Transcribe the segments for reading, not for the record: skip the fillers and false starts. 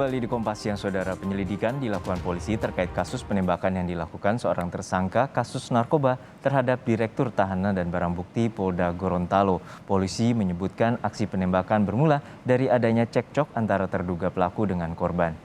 Kembali di Kompas Siang, Saudara. Penyelidikan dilakukan polisi terkait kasus penembakan yang dilakukan seorang tersangka kasus narkoba terhadap Direktur Tahanan dan Barang Bukti Polda Gorontalo. Polisi menyebutkan aksi penembakan bermula dari adanya cekcok antara terduga pelaku dengan korban.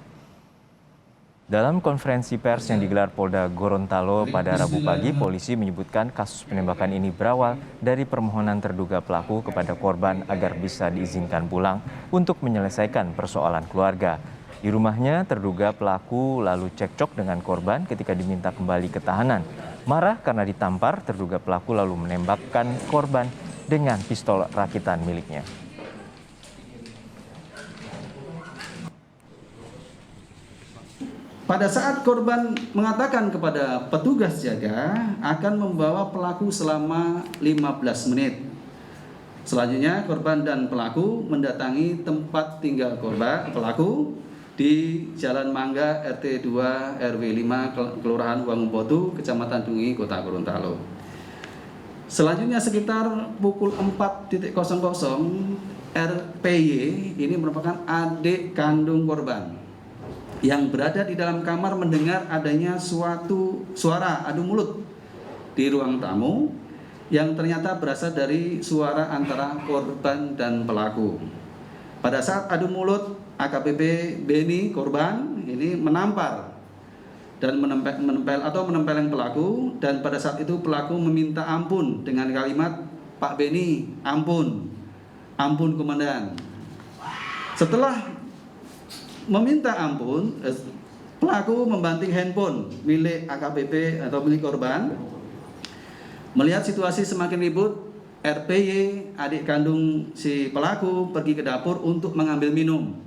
Dalam konferensi pers yang digelar Polda Gorontalo pada Rabu pagi, polisi menyebutkan kasus penembakan ini berawal dari permohonan terduga pelaku kepada korban agar bisa diizinkan pulang untuk menyelesaikan persoalan keluarga. Di rumahnya, terduga pelaku lalu cekcok dengan korban ketika diminta kembali ke tahanan. Marah karena ditampar, terduga pelaku lalu menembakkan korban dengan pistol rakitan miliknya. Pada saat korban mengatakan kepada petugas jaga akan membawa pelaku selama 15 menit. Selanjutnya korban dan pelaku mendatangi tempat tinggal pelaku di Jalan Mangga RT 2 RW 5 Kelurahan Wangubotu, Kecamatan Dungi, Kota Gorontalo. Selanjutnya sekitar pukul 4.00 RPY ini merupakan adik kandung korban yang berada di dalam kamar mendengar adanya suatu suara adu mulut di ruang tamu yang ternyata berasal dari suara antara korban dan pelaku. Pada saat adu mulut, AKBP Beni korban ini menampar dan menempeleng pelaku, dan pada saat itu pelaku meminta ampun dengan kalimat, "Pak Beni, ampun komandan." Setelah meminta ampun, pelaku membanting handphone milik AKBP atau milik korban. Melihat situasi semakin ribut, RPY, adik kandung si pelaku, pergi ke dapur untuk mengambil minum.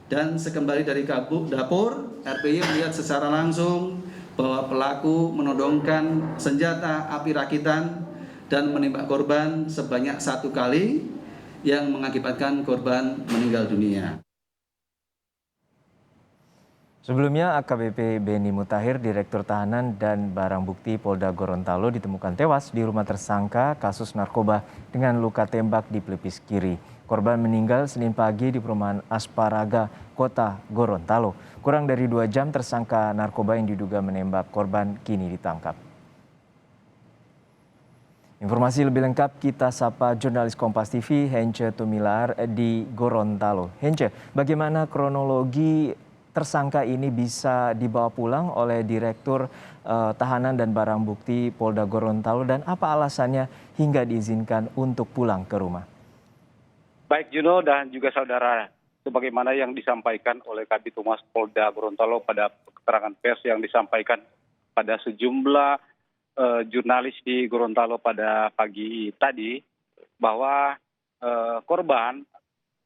Dan sekembali dari dapur, RPY melihat secara langsung bahwa pelaku menodongkan senjata api rakitan dan menembak korban sebanyak 1 kali yang mengakibatkan korban meninggal dunia. Sebelumnya, AKBP Beni Mutahir, Direktur Tahanan dan Barang Bukti Polda Gorontalo ditemukan tewas di rumah tersangka kasus narkoba dengan luka tembak di pelipis kiri. Korban meninggal Senin pagi di perumahan Asparaga, Kota Gorontalo. Kurang dari 2 jam tersangka narkoba yang diduga menembak korban kini ditangkap. Informasi lebih lengkap kita sapa jurnalis Kompas TV Hence Tumilar di Gorontalo. Hence, bagaimana kronologi tersangka ini bisa dibawa pulang oleh Direktur Tahanan dan Barang Bukti Polda Gorontalo, dan apa alasannya hingga diizinkan untuk pulang ke rumah? Baik Juno dan juga saudara, sebagaimana yang disampaikan oleh Kabid Humas Polda Gorontalo pada keterangan pers yang disampaikan pada sejumlah jurnalis di Gorontalo pada pagi tadi, bahwa korban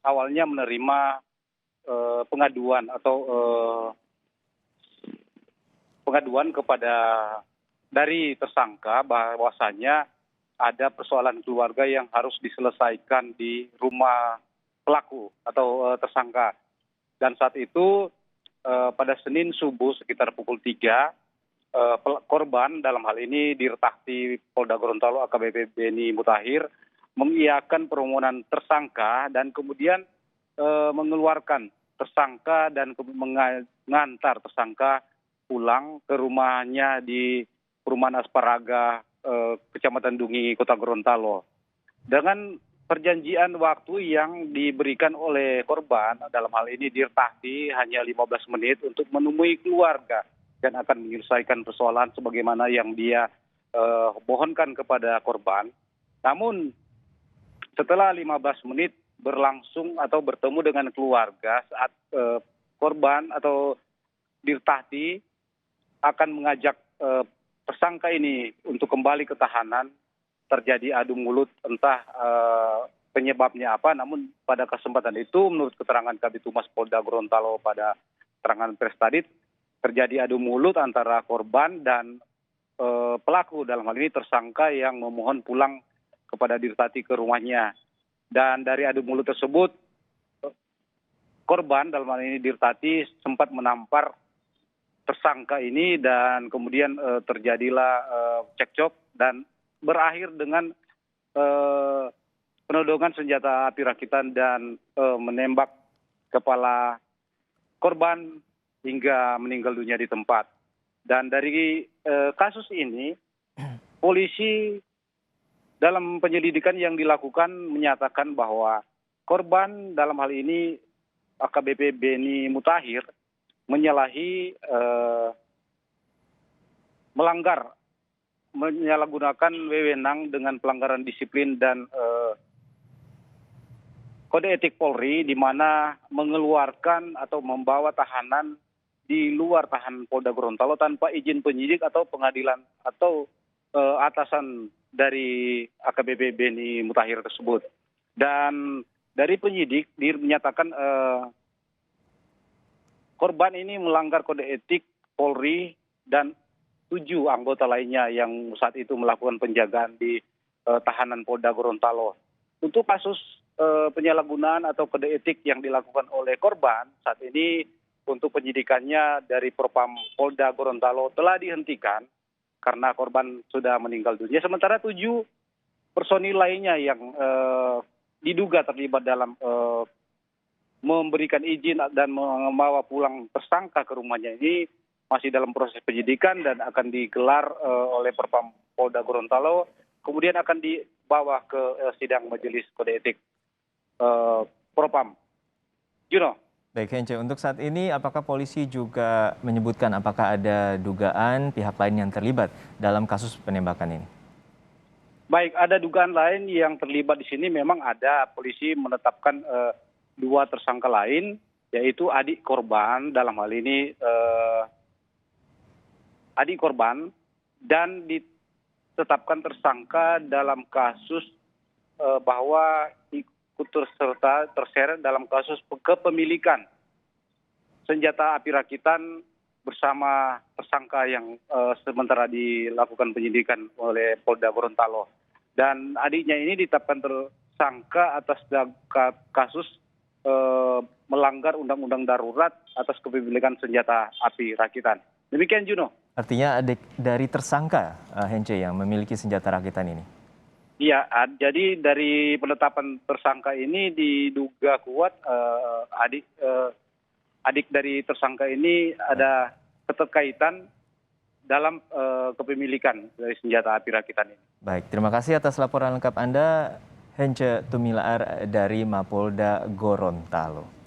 awalnya menerima pengaduan atau pengaduan kepada dari tersangka bahwasanya ada persoalan keluarga yang harus diselesaikan di rumah pelaku atau tersangka. Dan saat itu pada Senin subuh sekitar pukul 3, korban dalam hal ini Dirtakti Polda Gorontalo AKBP Beni Mutahir mengiyakan permohonan tersangka dan kemudian mengeluarkan tersangka dan mengantar tersangka pulang ke rumahnya di perumahan Asparaga, Kecamatan Dungi, Kota Gorontalo. Dengan perjanjian waktu yang diberikan oleh korban, dalam hal ini Dirtakti hanya 15 menit untuk menemui keluarga dan akan menyelesaikan persoalan sebagaimana yang dia mohonkan kepada korban. Namun setelah 15 menit berlangsung atau bertemu dengan keluarga, saat korban atau Dirtakti akan mengajak tersangka ini untuk kembali ke tahanan, terjadi adu mulut, entah penyebabnya apa. Namun pada kesempatan itu menurut keterangan Kabid Humas Polda Gorontalo pada keterangan pers tadi, terjadi adu mulut antara korban dan pelaku, dalam hal ini tersangka yang memohon pulang kepada Dirtakti ke rumahnya. Dan dari adu mulut tersebut, korban dalam hal ini Dirtakti sempat menampar tersangka ini dan kemudian terjadilah cekcok dan berakhir dengan penodongan senjata api rakitan dan menembak kepala korban hingga meninggal dunia di tempat. Dan dari kasus ini, polisi dalam penyelidikan yang dilakukan menyatakan bahwa korban dalam hal ini AKBP Beni Mutahir menyalahgunakan wewenang dengan pelanggaran disiplin dan kode etik Polri, di mana mengeluarkan atau membawa tahanan di luar tahanan Polda Gorontalo tanpa izin penyidik atau pengadilan atau atasan dari AKBP Beni Mutahir tersebut. Dan dari penyidik dinyatakan korban ini melanggar kode etik Polri dan 7 anggota lainnya yang saat itu melakukan penjagaan di tahanan Polda Gorontalo. Untuk kasus penyalahgunaan atau kode etik yang dilakukan oleh korban, saat ini untuk penyidikannya dari Propam Polda Gorontalo telah dihentikan karena korban sudah meninggal dunia. Sementara 7 personil lainnya yang diduga terlibat dalam memberikan izin dan membawa pulang tersangka ke rumahnya ini masih dalam proses penyidikan dan akan digelar oleh Propam Polda Gorontalo. Kemudian akan dibawa ke sidang majelis kode etik Propam. Juno. Baik, Hence, untuk saat ini apakah polisi juga menyebutkan apakah ada dugaan pihak lain yang terlibat dalam kasus penembakan ini? Baik, ada dugaan lain yang terlibat di sini. Memang ada, polisi menetapkan 2 tersangka lain, yaitu adik korban, dalam hal ini adik korban, dan ditetapkan tersangka dalam kasus bahwa ikut terseret dalam kasus kepemilikan senjata api rakitan bersama tersangka yang sementara dilakukan penyidikan oleh Polda Gorontalo. Dan adiknya ini ditetapkan tersangka atas kasus melanggar undang-undang darurat atas kepemilikan senjata api rakitan. Demikian, Juno. Artinya adik dari tersangka Hence yang memiliki senjata rakitan ini? Iya, jadi dari penetapan tersangka ini diduga kuat adik dari tersangka ini ada keterkaitan dalam kepemilikan dari senjata api rakitan ini. Baik, terima kasih atas laporan lengkap Anda, Hence Tumilaar dari Mapolda Gorontalo.